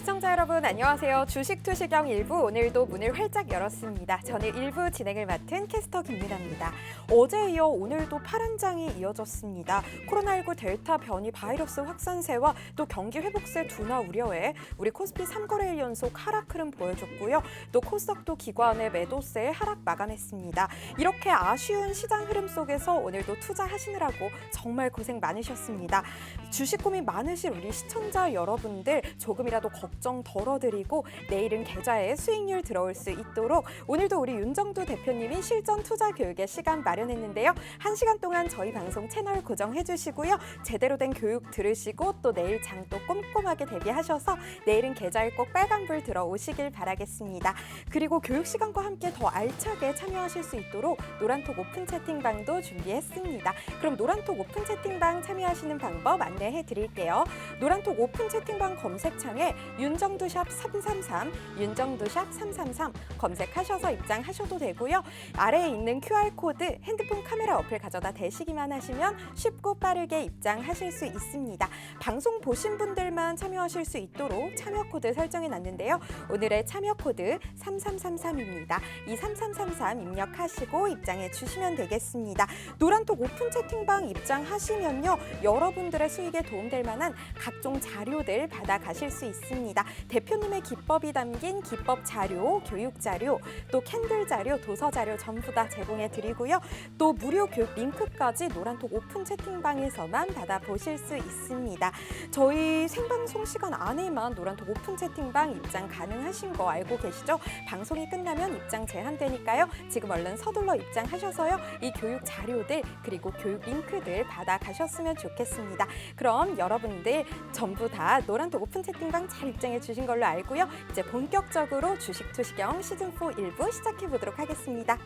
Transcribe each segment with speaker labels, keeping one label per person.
Speaker 1: 시청자 여러분 안녕하세요. 주식 투시경 1부 오늘도 문을 활짝 열었습니다. 저는 1부 진행을 맡은 캐스터 김민아입니다. 어제에 이어 오늘도 파란 장이 이어졌습니다. 코로나19 델타 변이 바이러스 확산세와 또 경기 회복세 둔화 우려에 우리 코스피 3거래일 연속 하락 흐름 보여줬고요. 또 코스닥도 기관의 매도세에 하락 마감했습니다. 이렇게 아쉬운 시장 흐름 속에서 오늘도 투자하시느라고 정말 고생 많으셨습니다. 주식 고민 많으실 우리 시청자 여러분들 조금이라도 걱정 덜어드리고 내일은 계좌에 수익률 들어올 수 있도록 오늘도 우리 윤정두 대표님이 실전 투자 교육에 시간 마련했는데요. 1시간 동안 저희 방송 채널 고정해 주시고요. 제대로 된 교육 들으시고 또 내일 장 또 꼼꼼하게 대비하셔서 내일은 계좌에 꼭 빨간불 들어오시길 바라겠습니다. 그리고 교육 시간과 함께 더 알차게 참여하실 수 있도록 노란톡 오픈 채팅방도 준비했습니다. 그럼 노란톡 오픈 채팅방 참여하시는 방법 안내해 드릴게요. 노란톡 오픈 채팅방 검색창에 윤정두샵 333, 윤정두샵 333 검색하셔서 입장하셔도 되고요. 아래에 있는 QR코드 핸드폰 카메라 어플 가져다 대시기만 하시면 쉽고 빠르게 입장하실 수 있습니다. 방송 보신 분들만 참여하실 수 있도록 참여 코드 설정해 놨는데요. 오늘의 참여 코드 3333입니다. 이 3333 입력하시고 입장해 주시면 되겠습니다. 노란톡 오픈 채팅방 입장하시면요. 여러분들의 수익에 도움될 만한 각종 자료들 받아가실 수 있습니다. 대표님의 기법이 담긴 기법 자료, 교육 자료, 또 캔들 자료, 도서 자료 전부 다 제공해 드리고요. 또 무료 교육 링크까지 노란톡 오픈 채팅방에서만 받아보실 수 있습니다. 저희 생방송 시간 안에만 노란톡 오픈 채팅방 입장 가능하신 거 알고 계시죠? 방송이 끝나면 입장 제한되니까요. 지금 얼른 서둘러 입장하셔서요. 이 교육 자료들 그리고 교육 링크들 받아가셨으면 좋겠습니다. 그럼 여러분들 전부 다 노란톡 오픈 채팅방 잘 입장해 주신 걸로 알고요. 이제 본격적으로 주식 투시경 시즌4 1부 시작해 보도록 하겠습니다.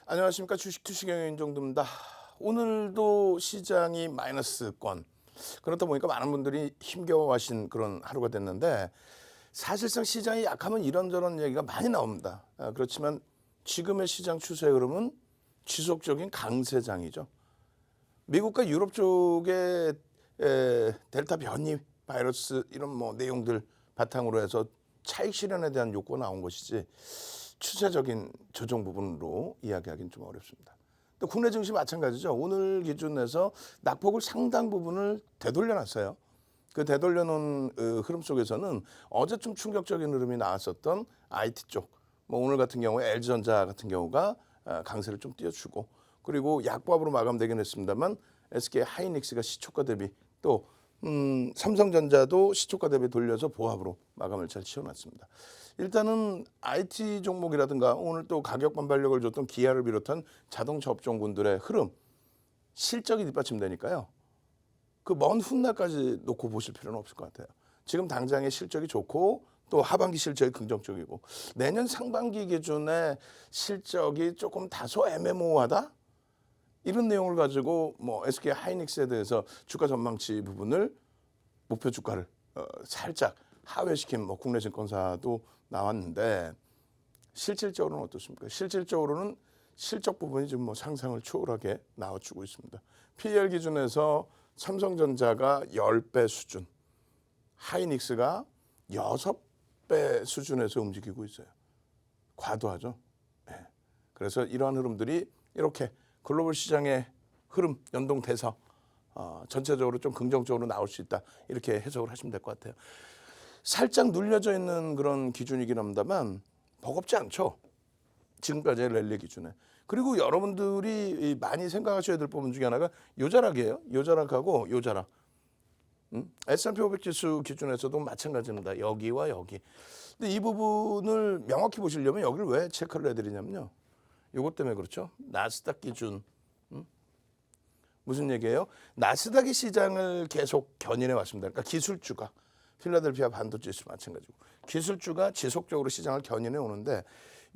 Speaker 2: 안녕하십니까. 주식 투시경의 윤정두입니다. 오늘도 시장이 마이너스권. 그렇다 보니까 많은 분들이 힘겨워하신 그런 하루가 됐는데 사실상 시장이 약하면 이런저런 얘기가 많이 나옵니다. 그렇지만 지금의 시장 추세 흐름은 지속적인 강세장이죠. 미국과 유럽 쪽에 델타 변이 바이러스 이런 뭐 내용들 바탕으로 해서 차익 실현에 대한 욕구가 나온 것이지 추세적인 조정 부분으로 이야기하기는 좀 어렵습니다. 또 국내 증시 마찬가지죠. 오늘 기준에서 낙폭을 상당 부분을 되돌려놨어요. 그 되돌려놓은 흐름 속에서는 어제 좀 충격적인 흐름이 나왔었던 IT 쪽, 뭐 오늘 같은 경우에 LG전자 같은 경우가 강세를 좀 띄워주고 그리고 약보합으로 마감되긴 했습니다만 SK 하이닉스가 시초가 대비 또 삼성전자도 시초가 대비 돌려서 보합으로 마감을 잘 치워놨습니다. 일단은 IT 종목이라든가 오늘 또 가격 반발력을 줬던 기아를 비롯한 자동차 업종군들의 흐름, 실적이 뒷받침되니까요. 그 먼 훗날까지 놓고 보실 필요는 없을 것 같아요. 지금 당장의 실적이 좋고 또 하반기 실적이 긍정적이고 내년 상반기 기준에 실적이 조금 다소 애매모호하다? 이런 내용을 가지고 뭐 SK 하이닉스에 대해서 주가 전망치 부분을 목표 주가를 살짝 하회시킨 뭐 국내 증권사도 나왔는데 실질적으로는 어떻습니까? 실질적으로는 실적 부분이 지금 뭐 상상을 초월하게 나와주고 있습니다. PER 기준에서 삼성전자가 10배 수준, 하이닉스가 6배 수준에서 움직이고 있어요. 과도하죠. 네. 그래서 이러한 흐름들이 이렇게 글로벌 시장의 흐름 연동돼서 전체적으로 좀 긍정적으로 나올 수 있다. 이렇게 해석을 하시면 될 것 같아요. 살짝 눌려져 있는 그런 기준이긴 합니다만 버겁지 않죠. 지금까지의 랠리 기준에. 그리고 여러분들이 많이 생각하셔야 될 부분 중에 하나가 요자락이에요. 요자락하고 요자락. S&P 500 지수 기준에서도 마찬가지입니다. 여기와 여기. 근데 이 부분을 명확히 보시려면 여기를 왜 체크를 해드리냐면요. 이것 때문에 그렇죠. 나스닥 기준. 무슨 얘기예요? 나스닥이 시장을 계속 견인해 왔습니다. 그러니까 기술주가 필라델피아 반도체 지수 마찬가지고 기술주가 지속적으로 시장을 견인해 오는데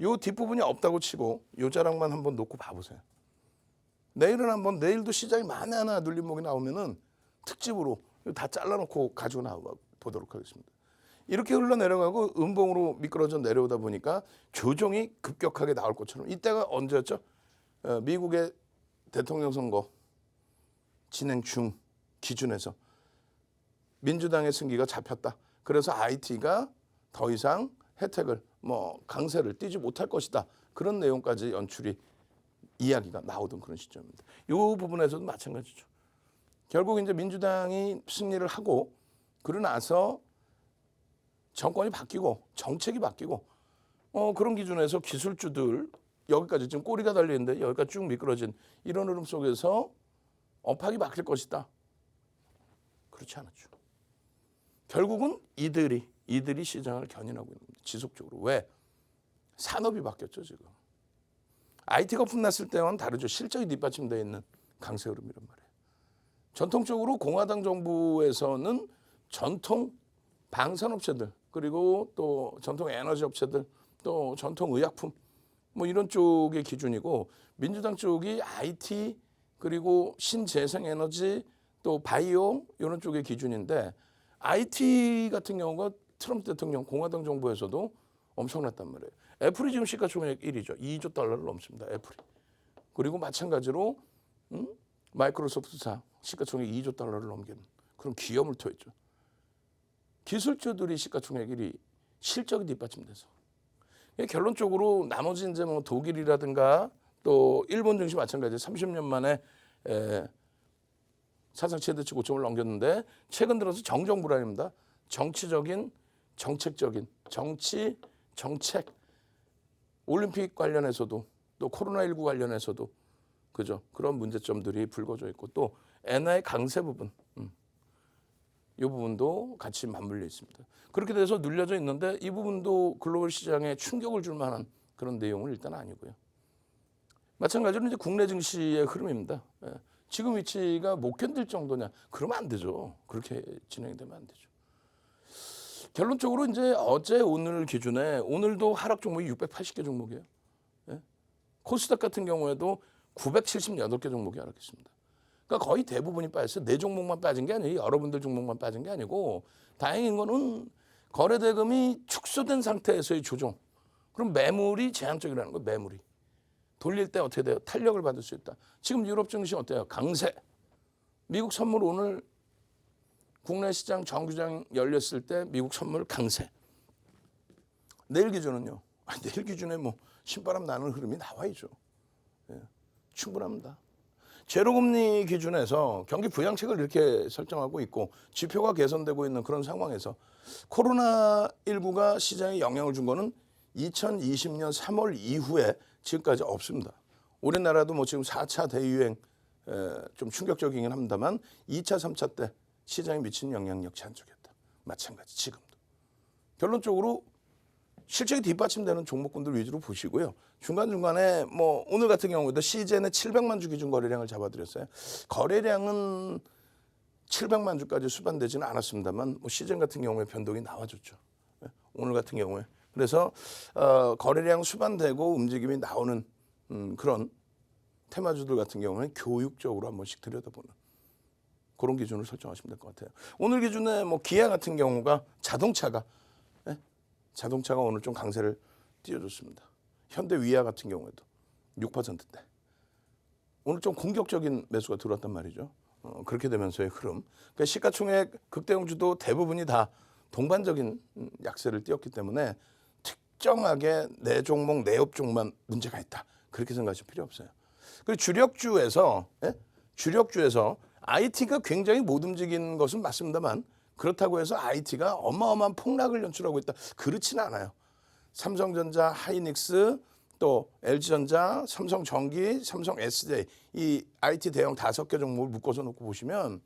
Speaker 2: 요 뒷부분이 없다고 치고 요 자락만 한번 놓고 봐보세요. 내일도 시장이 만에 하나 눌림목이 나오면은 특집으로 다 잘라놓고 가지고 나와 보도록 하겠습니다. 이렇게 흘러내려가고 음봉으로 미끄러져 내려오다 보니까 조정이 급격하게 나올 것처럼 이때가 언제였죠? 미국의 대통령 선거 진행 중 기준에서 민주당의 승기가 잡혔다. 그래서 IT가 더 이상 혜택을 강세를 띄지 못할 것이다. 그런 내용까지 연출이 이야기가 나오던 그런 시점입니다. 이 부분에서도 마찬가지죠. 결국 이제 민주당이 승리를 하고 그러고 나서 정권이 바뀌고 정책이 바뀌고 그런 기준에서 기술주들 여기까지 지금 꼬리가 달리는데 여기까지 쭉 미끄러진 이런 흐름 속에서 업황이 바뀔 것이다. 그렇지 않았죠. 결국은 이들이 시장을 견인하고 있는 겁니다. 지속적으로. 왜? 산업이 바뀌었죠 지금. IT가 폼났을 때와는 다르죠. 실적이 뒷받침되어 있는 강세 흐름이란 말이에요. 전통적으로 공화당 정부에서는 전통 방산업체들 그리고 또 전통 에너지 업체들 또 전통 의약품 이런 쪽의 기준이고 민주당 쪽이 IT 그리고 신재생에너지 또 바이오 이런 쪽의 기준인데 IT 같은 경우가 트럼프 대통령 공화당 정부에서도 엄청났단 말이에요. 애플이 지금 시가총액 1위죠. 2조 달러를 넘습니다. 애플이. 그리고 마찬가지로 마이크로소프트사 시가총액 2조 달러를 넘긴 그런 기염을 토했죠. 기술주들이 시가총액 1위 실적이 뒷받침돼서 결론적으로 나머지 이제 독일이라든가 또 일본 증시 마찬가지 30년 만에 사상 최대치 고점을 넘겼는데 최근 들어서 정정 불안입니다. 정치적인 정책적인 정책 올림픽 관련해서도 또 코로나19 관련해서도 그죠 그런 문제점들이 불거져 있고 또 엔화의 강세 부분 이 부분도 같이 맞물려 있습니다. 그렇게 돼서 눌려져 있는데 이 부분도 글로벌 시장에 충격을 줄 만한 그런 내용은 일단 아니고요. 마찬가지로 이제 국내 증시의 흐름입니다. 지금 위치가 못 견딜 정도냐? 그러면 안 되죠. 그렇게 진행되면 안 되죠. 결론적으로 이제 어제 오늘 기준에 오늘도 하락 종목이 680개 종목이에요. 코스닥 같은 경우에도 978개 종목이 하락했습니다. 그러니까 거의 대부분이 빠졌어요. 내 종목만 빠진 게 아니에요. 여러분들 종목만 빠진 게 아니고 다행인 거는 거래 대금이 축소된 상태에서의 조정. 그럼 매물이 제한적이라는 거예요. 매물이. 돌릴 때 어떻게 돼요? 탄력을 받을 수 있다. 지금 유럽 증시 어때요? 강세. 미국 선물 오늘 국내 시장 정규장 열렸을 때 미국 선물 강세. 내일 기준은요. 내일 기준에 신바람 나는 흐름이 나와야죠. 충분합니다. 제로금리 기준에서 경기 부양책을 이렇게 설정하고 있고 지표가 개선되고 있는 그런 상황에서 코로나19가 시장에 영향을 준 거는 2020년 3월 이후에 지금까지 없습니다. 우리나라도 지금 4차 대유행 좀 충격적이긴 합니다만 2차, 3차 때 시장에 미친 영향 역시 한쪽이었다. 마찬가지 지금도. 결론적으로 실적이 뒷받침되는 종목군들 위주로 보시고요. 중간중간에 오늘 같은 경우에도 시젠에 700만 주 기준 거래량을 잡아드렸어요. 거래량은 700만 주까지 수반되지는 않았습니다만 시젠 같은 경우에 변동이 나와줬죠. 오늘 같은 경우에. 그래서 거래량 수반되고 움직임이 나오는 그런 테마주들 같은 경우는 교육적으로 한 번씩 들여다보는 그런 기준을 설정하시면 될 것 같아요. 오늘 기준에 기아 같은 경우가 자동차가 오늘 좀 강세를 띄워줬습니다. 현대 위아 같은 경우에도 6%대. 오늘 좀 공격적인 매수가 들어왔단 말이죠. 그렇게 되면서의 흐름. 그러니까 시가총액 극대형주도 대부분이 다 동반적인 약세를 띄웠기 때문에 특정하게 내 종목, 내 업종만 문제가 있다. 그렇게 생각하실 필요 없어요. 그리고 주력주에서 IT가 굉장히 못 움직인 것은 맞습니다만 그렇다고 해서 IT가 어마어마한 폭락을 연출하고 있다. 그렇지는 않아요. 삼성전자, 하이닉스, 또 LG전자, 삼성전기, 삼성 SJ 이 IT 대형 5개 종목을 묶어서 놓고 보시면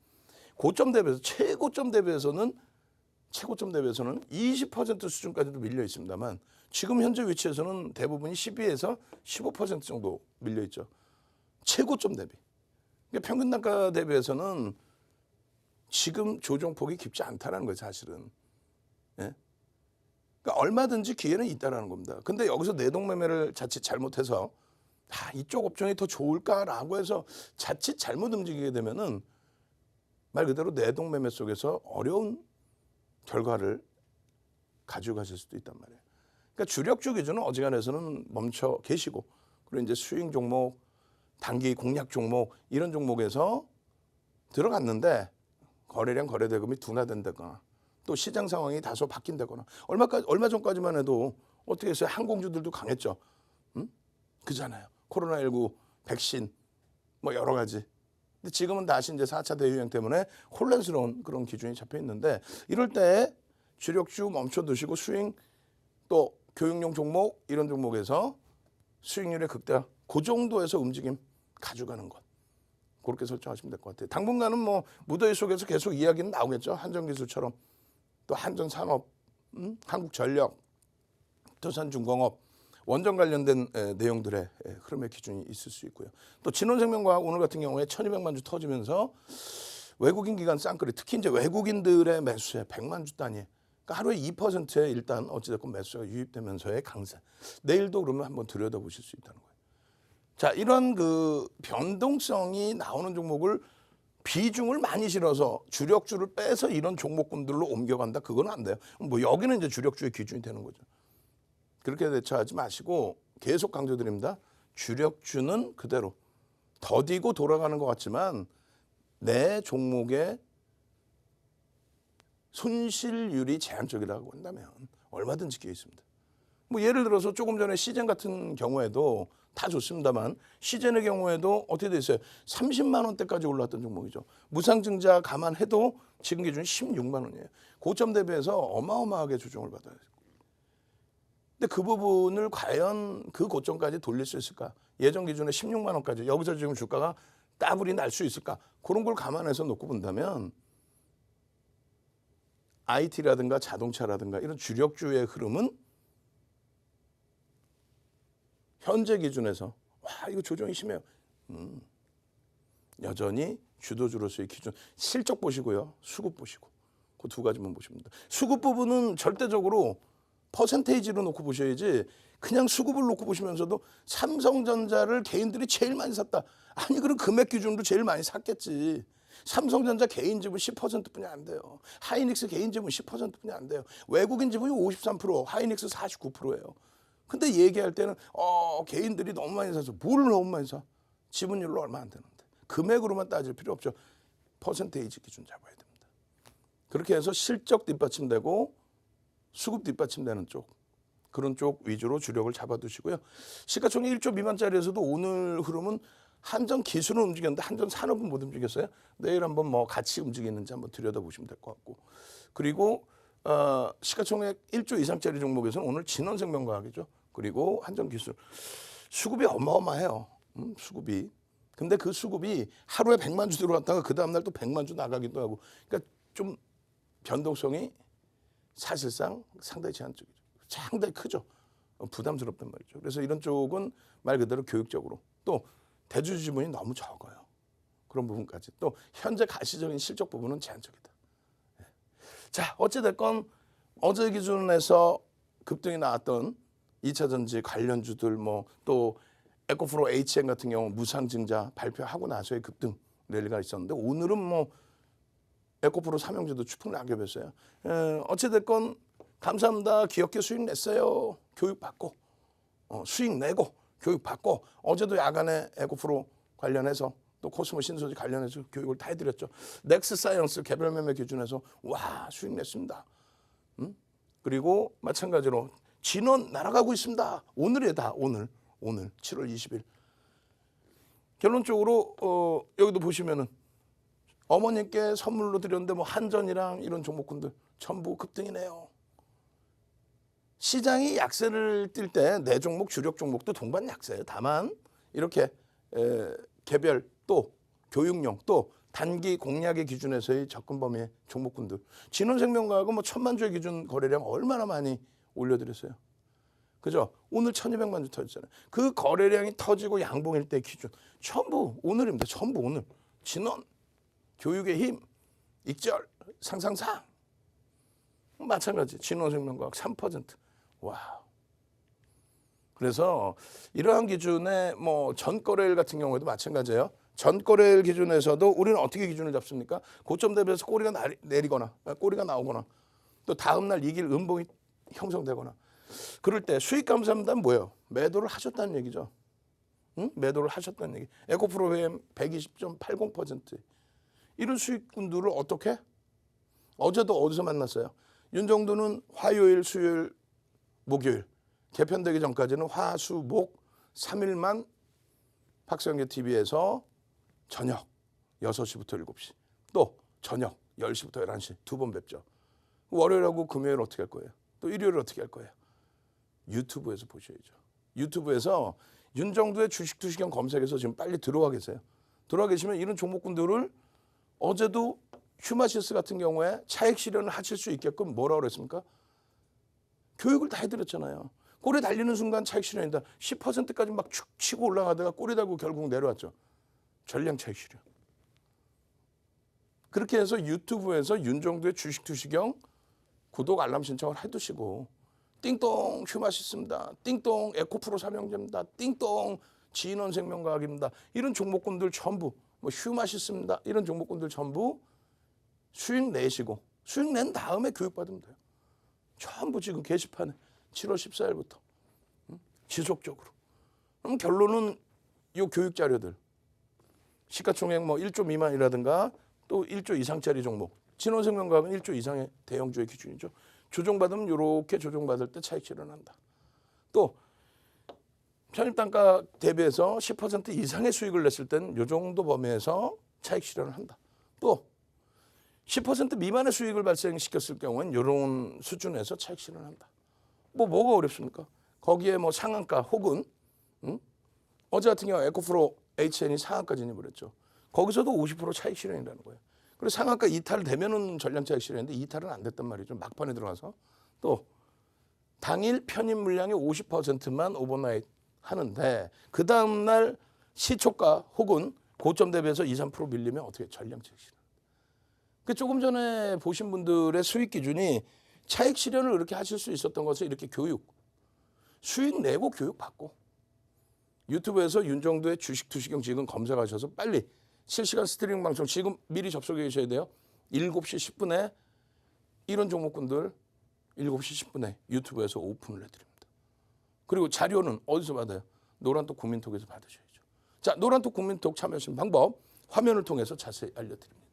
Speaker 2: 고점 대비해서 최고점 대비해서는 20% 수준까지도 밀려 있습니다만 지금 현재 위치에서는 대부분이 12에서 15% 정도 밀려 있죠. 최고점 대비. 그러니까 평균 단가 대비해서는 지금 조정폭이 깊지 않다는 거예요, 사실은. 예? 그러니까 얼마든지 기회는 있다라는 겁니다. 근데 여기서 내동매매를 자칫 잘못해서 이쪽 업종이 더 좋을까라고 해서 자칫 잘못 움직이게 되면은 말 그대로 내동매매 속에서 어려운 결과를 가지고 가실 수도 있단 말이에요. 그러니까 주력주 기준은 어지간해서는 멈춰 계시고 그리고 이제 수익 종목, 단기 공략 종목 이런 종목에서 들어갔는데 거래량 거래대금이 둔화된다거나 또 시장 상황이 다소 바뀐다거나 얼마 전까지만 해도 어떻게 했어요? 항공주들도 강했죠. 그잖아요. 코로나19 백신 뭐 여러 가지. 근데 지금은 다시 이제 4차 대유행 때문에 혼란스러운 그런 기준이 잡혀 있는데 이럴 때 주력주 멈춰두시고 수익 또 교육용 종목 이런 종목에서 수익률의 극대화 그 정도에서 움직임 가져가는 것. 그렇게 설정하시면 될 것 같아요. 당분간은 뭐 무더위 속에서 계속 이야기는 나오겠죠. 한전기술처럼 또 한전산업, 한국전력, 도산중공업 원전 관련된 내용들의 흐름의 기준이 있을 수 있고요. 또 진원생명과학 오늘 같은 경우에 1,200만 주 터지면서 외국인 기관 쌍끌이 특히 이제 외국인들의 매수에 100만 주 단위. 그러니까 하루에 2%의 일단 어찌됐건 매수가 유입되면서의 강세. 내일도 그러면 한번 들여다보실 수 있다는 거예요. 자, 이런 그 변동성이 나오는 종목을 비중을 많이 실어서 주력주를 빼서 이런 종목군들로 옮겨간다. 그건 안 돼요. 뭐 여기는 이제 주력주의 기준이 되는 거죠. 그렇게 대처하지 마시고 계속 강조드립니다. 주력주는 그대로 더디고 돌아가는 것 같지만 내 종목의 손실률이 제한적이라고 한다면 얼마든지 기회 있습니다. 뭐 예를 들어서 조금 전에 시젠 같은 경우에도 다 좋습니다만 시젠의 경우에도 어떻게 돼 있어요? 30만 원대까지 올랐던 종목이죠. 무상증자 감안해도 지금 기준 16만 원이에요. 고점 대비해서 어마어마하게 조정을 받아요. 근데 그 부분을 과연 그 고점까지 돌릴 수 있을까? 예전 기준에 16만 원까지 여기서 지금 주가가 따블이 날 수 있을까? 그런 걸 감안해서 놓고 본다면 IT라든가 자동차라든가 이런 주력주의 흐름은 현재 기준에서 와 이거 조정이 심해요. 여전히 주도주로서의 기준 실적 보시고요. 수급 보시고 그 두 가지만 보시면 됩니다. 수급 부분은 절대적으로 퍼센테이지로 놓고 보셔야지 그냥 수급을 놓고 보시면서도 삼성전자를 개인들이 제일 많이 샀다. 아니 그럼 금액 기준으로 제일 많이 샀겠지. 삼성전자 개인 지분 10%뿐이 안 돼요. 하이닉스 개인 지분 10%뿐이 안 돼요. 외국인 지분이 53%, 하이닉스 49%예요. 근데 얘기할 때는 개인들이 너무 많이 사서 뭘 너무 많이 사? 지분율로 얼마 안 되는데. 금액으로만 따질 필요 없죠. 퍼센테이지 기준 잡아야 됩니다. 그렇게 해서 실적 뒷받침되고 수급 뒷받침되는 쪽 그런 쪽 위주로 주력을 잡아두시고요. 시가총액 1조 미만짜리에서도 오늘 흐름은 한전 기술은 움직였는데 한전 산업은 못 움직였어요. 내일 한번 뭐 같이 움직이는지 한번 들여다보시면 될 것 같고. 그리고 시가총액 1조 이상짜리 종목에서는 오늘 진원생명과학이죠. 그리고 한전기술. 수급이 어마어마해요. 수급이. 근데 그 수급이 하루에 100만 주 들어왔다가 그 다음날 또 100만 주 나가기도 하고. 그러니까 좀 변동성이 사실상 상당히 제한적이죠. 상당히 크죠. 부담스럽단 말이죠. 그래서 이런 쪽은 말 그대로 교육적으로 또 대주주 지분이 너무 적어요. 그런 부분까지. 또 현재 가시적인 실적 부분은 제한적이다. 자, 어찌됐건 어제 기준에서 급등이 나왔던 2차 전지 관련주들 뭐 또 에코프로 HM 같은 경우 무상증자 발표하고 나서의 급등 랠리가 있었는데 오늘은 뭐 에코프로 삼형주도 추풍 낙엽이었어요. 어찌됐건 감사합니다. 귀엽게 수익 냈어요. 교육받고 수익 내고 교육받고 어제도 야간에 에코프로 관련해서 또 코스모 신소지 관련해서 교육을 다 해드렸죠. 넥스사이언스 개별 매매 기준에서 와 수익 냈습니다. 그리고 마찬가지로 진원 날아가고 있습니다. 오늘이다. 오늘 7월 20일. 결론적으로 여기도 보시면은 어머님께 선물로 드렸는데 뭐 한전이랑 이런 종목군들 전부 급등이네요. 시장이 약세를 띨 때 내 종목 주력 종목도 동반 약세예요. 다만 이렇게 개별 또 교육용 또 단기 공략의 기준에서의 접근 범위의 종목군들 진원생명과학은 뭐 1,000만 주의 기준 거래량 얼마나 많이 올려드렸어요. 그죠? 오늘 1,200만 주 터졌잖아요. 그 거래량이 터지고 양봉일 때 기준 전부 오늘입니다. 전부 오늘 진원 교육의 힘 익절 상상상 마찬가지 진원생명과학 3%. 와. 그래서 이러한 기준에 뭐 전거래일 같은 경우에도 마찬가지예요. 전거래일 기준에서도 우리는 어떻게 기준을 잡습니까? 고점 대비해서 꼬리가 내리거나 꼬리가 나오거나 또 다음 날 이길 음봉이 형성되거나 그럴 때 수익 감소한다면 뭐예요? 매도를 하셨다는 얘기죠. 응? 매도를 하셨다는 얘기. 에코프로그램 120.80% 이런 수익군들을 어떻게? 어제도 어디서 만났어요? 윤정두는 화요일, 수요일, 목요일 개편되기 전까지는 화, 수, 목 3일만 박성규 TV에서 저녁 6시부터 7시 또 저녁 10시부터 11시 두 번 뵙죠. 월요일하고 금요일 어떻게 할 거예요? 또 일요일 어떻게 할 거예요? 유튜브에서 보셔야죠. 유튜브에서 윤정두의 주식 투시경 검색해서 지금 빨리 들어와 계세요. 들어와 계시면 이런 종목군들을 어제도 휴마시스 같은 경우에 차익 실현을 하실 수 있게끔 뭐라고 그랬습니까? 교육을 다 해드렸잖아요. 꼬리 달리는 순간 차익 실현이다. 10%까지 막 축 치고 올라가다가 꼬리 달고 결국 내려왔죠. 전량 차익 실현. 그렇게 해서 유튜브에서 윤정두의 주식 투시경 구독 알람 신청을 해두시고 띵동 휴마시스입니다. 띵동 에코프로 삼형제입니다. 띵동 진원생명과학입니다. 이런 종목군들 전부 뭐 휴마시스입니다. 이런 종목군들 전부 수익 내시고 수익 낸 다음에 교육받으면 돼요. 전부 지금 게시판에 7월 14일부터 지속적으로. 그럼 결론은 이 교육 자료들 시가총액 뭐 1조 미만이라든가 또 1조 이상짜리 종목 진원생명과학은 1조 이상의 대형주의 기준이죠. 조정받으면 이렇게 조정받을 때 차익 실현한다. 또 편입단가 대비해서 10% 이상의 수익을 냈을 때는 이 정도 범위에서 차익 실현을 한다. 또 10% 미만의 수익을 발생시켰을 경우는 이런 수준에서 차익 실현을 한다. 뭐가 어렵습니까? 거기에 뭐 상한가 혹은 어제 같은 경우 에코프로 HN이 상한가 진입을 했죠. 거기서도 50% 차익 실현이라는 거예요. 그리고 상한가 이탈되면은 전량 차익 실현인데 이탈은 안 됐단 말이죠. 막판에 들어가서 또 당일 편입 물량의 50%만 오버나잇 하는데 그 다음 날 시초가 혹은 고점 대비해서 2, 3% 밀리면 어떻게 전량 차익 실현? 그 조금 전에 보신 분들의 수익 기준이 차익 실현을 이렇게 하실 수 있었던 것을 이렇게 교육, 수익 내고 교육 받고 유튜브에서 윤정두의 주식 투시경 지금 검색하셔서 빨리 실시간 스트리밍 방송 지금 미리 접속해 계셔야 돼요. 7시 10분에 이런 종목군들 7시 10분에 유튜브에서 오픈을 해드립니다. 그리고 자료는 어디서 받아요? 노란톡 국민톡에서 받으셔야죠. 자, 노란톡 국민톡 참여하시는 방법 화면을 통해서 자세히 알려드립니다.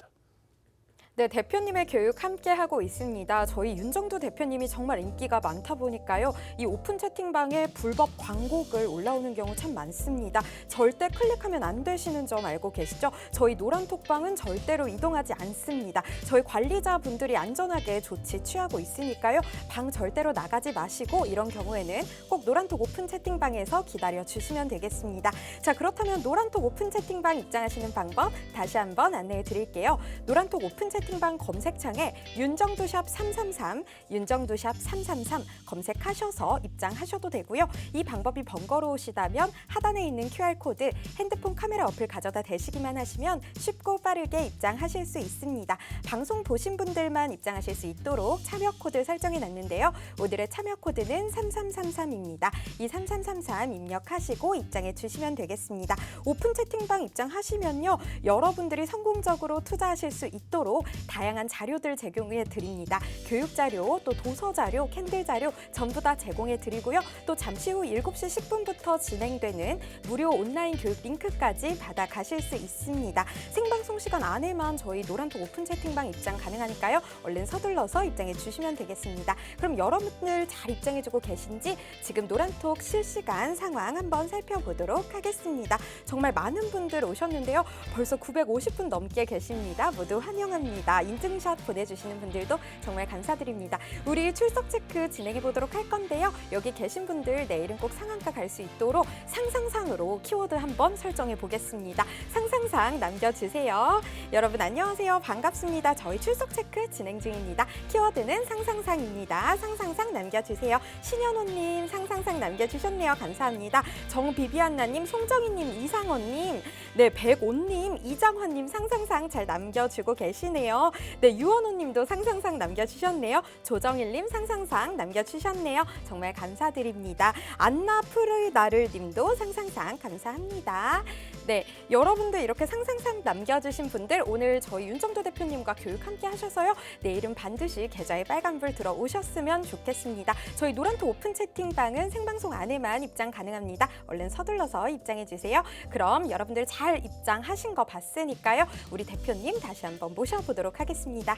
Speaker 1: 네, 대표님의 교육 함께하고 있습니다. 저희 윤정두 대표님이 정말 인기가 많다 보니까요. 이 오픈 채팅방에 불법 광고글 올라오는 경우 참 많습니다. 절대 클릭하면 안 되시는 점 알고 계시죠? 저희 노란톡방은 절대로 이동하지 않습니다. 저희 관리자분들이 안전하게 조치 취하고 있으니까요. 방 절대로 나가지 마시고 이런 경우에는 꼭 노란톡 오픈 채팅방에서 기다려주시면 되겠습니다. 자, 그렇다면 노란톡 오픈 채팅방 입장하시는 방법 다시 한번 안내해 드릴게요. 노란톡 오픈 채팅방 검색창에 윤정두샵 333, 윤정두샵 333 검색하셔서 입장하셔도 되고요. 이 방법이 번거로우시다면 하단에 있는 QR코드 핸드폰 카메라 어플 가져다 대시기만 하시면 쉽고 빠르게 입장하실 수 있습니다. 방송 보신 분들만 입장하실 수 있도록 참여 코드 설정해 놨는데요. 오늘의 참여 코드는 3333입니다. 이 3333 입력하시고 입장해 주시면 되겠습니다. 오픈 채팅방 입장하시면요. 여러분들이 성공적으로 투자하실 수 있도록 다양한 자료들 제공해 드립니다. 교육 자료, 또 도서 자료, 캔들 자료 전부 다 제공해 드리고요. 또 잠시 후 7시 10분부터 진행되는 무료 온라인 교육 링크까지 받아 가실 수 있습니다. 생방송 시간 안에만 저희 노란톡 오픈 채팅방 입장 가능하니까요. 얼른 서둘러서 입장해 주시면 되겠습니다. 그럼 여러분들 잘 입장해 주고 계신지 지금 노란톡 실시간 상황 한번 살펴보도록 하겠습니다. 정말 많은 분들 오셨는데요. 벌써 950분 넘게 계십니다. 모두 환영합니다. 감사합니다. 인증샷 보내주시는 분들도 정말 감사드립니다. 우리 출석 체크 진행해 보도록 할 건데요. 여기 계신 분들 내일은 꼭 상한가 갈 수 있도록 상상상으로 키워드 한번 설정해 보겠습니다. 상상상 남겨주세요. 여러분 안녕하세요. 반갑습니다. 저희 출석 체크 진행 중입니다. 키워드는 상상상입니다. 상상상 남겨주세요. 신현호님 상상상 남겨주셨네요. 감사합니다. 정비비안나님, 송정희님, 이상원님, 네 백온님, 이장환님 상상상 잘 남겨주고 계시네요. 네 유원호님도 상상상 남겨주셨네요. 조정일님 상상상 남겨주셨네요. 정말 감사드립니다. 안나 푸르나르님도 상상상 감사합니다. 네 여러분들 이렇게 상상상 남겨주신 분들 오늘 저희 윤정도 대표님과 교육 함께 하셔서요. 내일은 반드시 계좌에 빨간불 들어오셨으면 좋겠습니다. 저희 노란토 오픈 채팅방은 생방송 안에만 입장 가능합니다. 얼른 서둘러서 입장해 주세요. 그럼 여러분들 잘 입장하신 거 봤으니까요. 우리 대표님 다시 한번 모셔보도록 하겠습니다.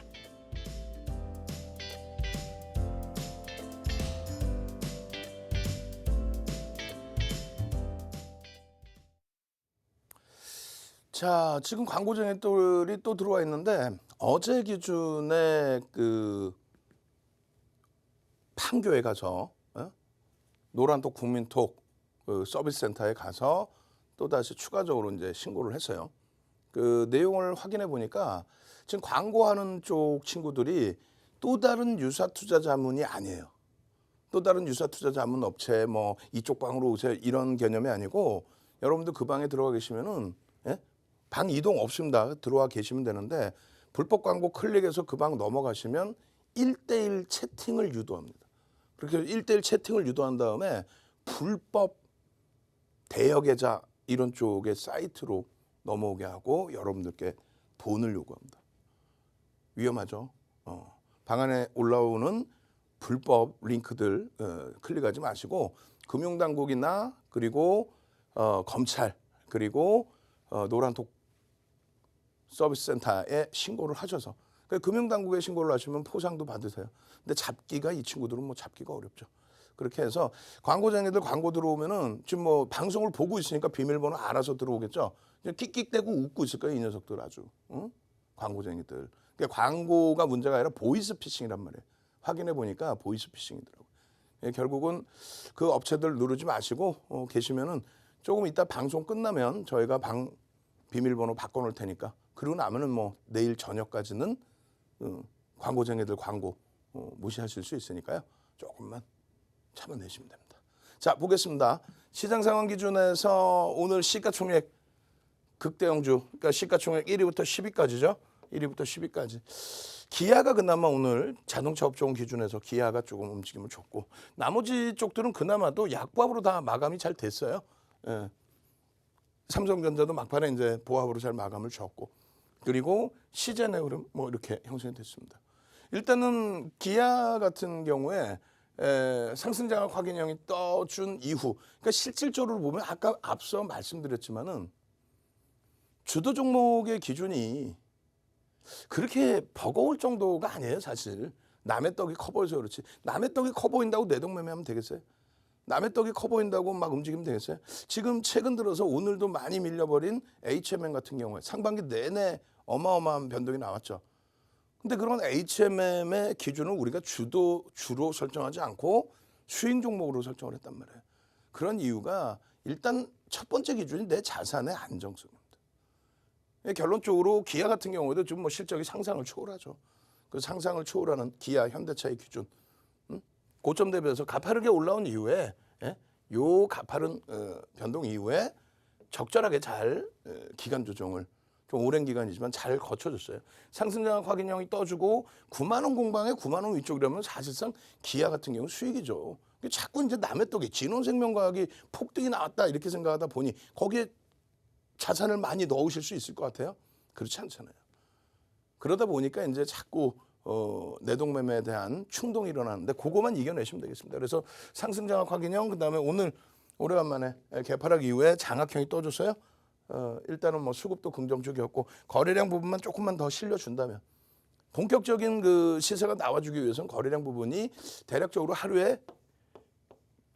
Speaker 2: 자, 지금 광고쟁이들이 또 들어와 있는데 어제 기준에 그 판교에 가서 노란톡 국민톡 그 서비스 센터에 가서 또 다시 추가적으로 이제 신고를 했어요. 그 내용을 확인해 보니까 지금 광고하는 쪽 친구들이 또 다른 유사투자자문이 아니에요. 또 다른 유사투자자문 업체 뭐 이쪽 방으로 오세요 이런 개념이 아니고 여러분들 그 방에 들어가 계시면은 방 이동 없습니다. 들어와 계시면 되는데 불법 광고 클릭해서 그 방 넘어가시면 1대1 채팅을 유도합니다. 그렇게 1대1 채팅을 유도한 다음에 불법 대여계좌 이런 쪽의 사이트로 넘어오게 하고 여러분들께 돈을 요구합니다. 위험하죠. 방 안에 올라오는 불법 링크들 클릭하지 마시고 금융당국이나 그리고 검찰 그리고 노란톡 서비스 센터에 신고를 하셔서 금융당국에 신고를 하시면 포상도 받으세요. 근데 잡기가 이 친구들은 뭐 잡기가 어렵죠. 그렇게 해서 광고쟁이들 광고 들어오면은 지금 뭐 방송을 보고 있으니까 비밀번호 알아서 들어오겠죠. 끽끽대고 웃고 있을 거예요, 이 녀석들 아주. 응? 광고쟁이들. 그러니까 광고가 문제가 아니라 보이스피싱이란 말이에요. 확인해 보니까 보이스피싱이더라고요. 결국은 그 업체들 누르지 마시고 계시면은 조금 이따 방송 끝나면 저희가 비밀번호 바꿔놓을 테니까 그러고 나면은 뭐 내일 저녁까지는 광고쟁이들 광고 무시하실 수 있으니까요. 조금만 참아내시면 됩니다. 자 보겠습니다. 시장 상황 기준에서 오늘 시가총액 극대형주, 그러니까 시가총액 1위부터 10위까지죠. 1위부터 10위까지. 기아가 그나마 오늘 자동차 업종 기준에서 기아가 조금 움직임을 줬고 나머지 쪽들은 그나마도 약보합으로 다 마감이 잘 됐어요. 예. 삼성전자도 막판에 이제 보합으로 잘 마감을 줬고 그리고 시젠의 흐름 뭐 이렇게 형성이 됐습니다. 일단은 기아 같은 경우에 상승장악 확인형이 떠준 이후 그러니까 실질적으로 보면 아까 앞서 말씀드렸지만은 주도 종목의 기준이 그렇게 버거울 정도가 아니에요. 사실 남의 떡이 커 보여서 그렇지 남의 떡이 커 보인다고 내동매매하면 되겠어요? 남의 떡이 커 보인다고 막 움직이면 되겠어요? 지금 최근 들어서 오늘도 많이 밀려버린 HMM 같은 경우에 상반기 내내 어마어마한 변동이 나왔죠. 근데 그런 HMM의 기준을 우리가 주로 설정하지 않고 수익 종목으로 설정을 했단 말이에요. 그런 이유가 일단 첫 번째 기준이 내 자산의 안정성입니다. 결론적으로 기아 같은 경우에도 지금 뭐 실적이 상상을 초월하죠. 그 상상을 초월하는 기아, 현대차의 기준. 고점 대비해서 가파르게 올라온 이후에 요 가파른 변동 이후에 적절하게 잘 기간 조정을 좀 오랜 기간이지만 잘 거쳐줬어요. 상승장악 확인형이 떠주고 9만 원 공방에 9만 원 위쪽이라면 사실상 기아 같은 경우 수익이죠. 자꾸 이제 남의 떡이 진원생명과학이 폭등이 나왔다 이렇게 생각하다 보니 거기에 자산을 많이 넣으실 수 있을 것 같아요. 그렇지 않잖아요. 그러다 보니까 이제 자꾸 내동매매에 대한 충동이 일어나는데 그거만 이겨내시면 되겠습니다. 그래서 상승장악 확인형 그다음에 오늘 오래간만에 개파락 이후에 장악형이 떠줬어요. 일단은 뭐 수급도 긍정적이었고 거래량 부분만 조금만 더 실려준다면 본격적인 그 시세가 나와주기 위해서는 거래량 부분이 대략적으로 하루에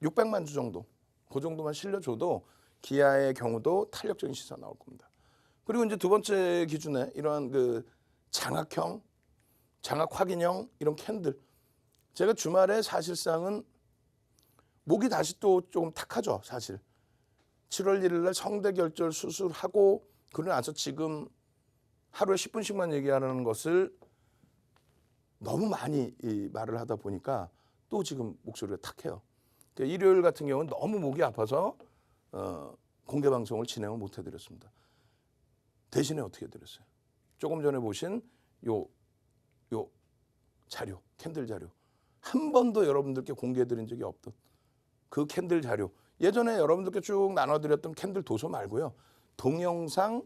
Speaker 2: 600만 주 정도 그 정도만 실려줘도 기아의 경우도 탄력적인 시세가 나올 겁니다. 그리고 이제 두 번째 기준에 이러한 그 장악형, 장악 확인형 이런 캔들. 제가 주말에 사실상은 목이 다시 또 조금 탁하죠, 사실. 7월 1일 날 성대결절 수술하고 그러고 나서 지금 하루에 10분씩만 얘기하는 것을 너무 많이 말을 하다 보니까 또 지금 목소리가 탁해요. 그러니까 일요일 같은 경우는 너무 목이 아파서 공개 방송을 진행을 못 해드렸습니다. 대신에 어떻게 해드렸어요? 조금 전에 보신 요 자료, 캔들 자료. 한 번도 여러분들께 공개해드린 적이 없던 그 캔들 자료. 예전에 여러분들께 쭉 나눠드렸던 캔들 도서 말고요. 동영상